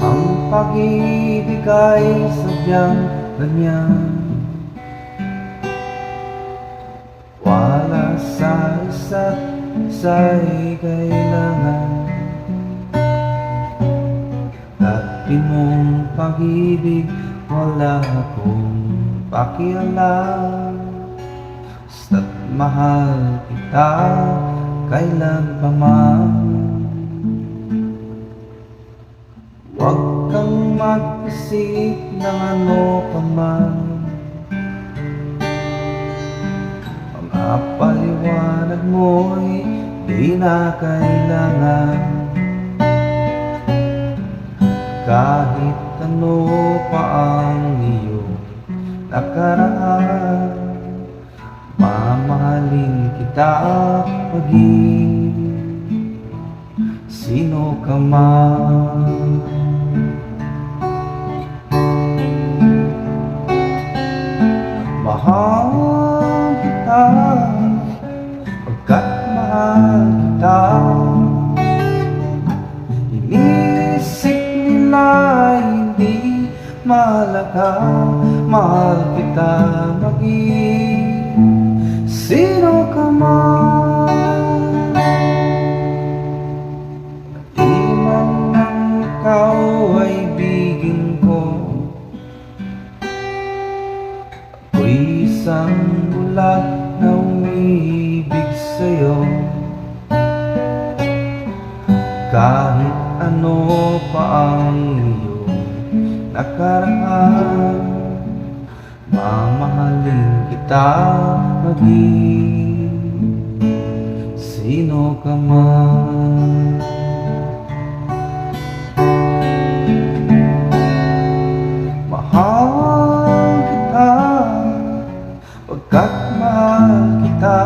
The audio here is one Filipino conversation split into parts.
Ang pag-ibig ay sadyang ganyan, wala sa isa't isa'y kailangan. Dati mong pag-ibig wala akong pakialam, basta't mahal kita kailan pa man. Huwag kang mag-isip ng ano pa man, mga paliwanag mo'y di na kailangan. Kahit ano pa ang iyong nakaraan, mamahalin kita maging sino ka man. Mahal kita pagkat mahal kita. Inisip nila hindi mahalaga, mahal kita maging sino ka man. Di man ang ikaw ay bigin ko, ako'y isang bulag na umiibig sa'yo. Kahit ano pa ang iyong nakaraan, mamahalin kita maging sino ka man. Mahal kita pagkat mahal kita.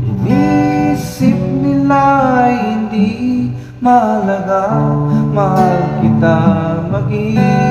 Inisip nila hindi mahalaga, mahal kita maging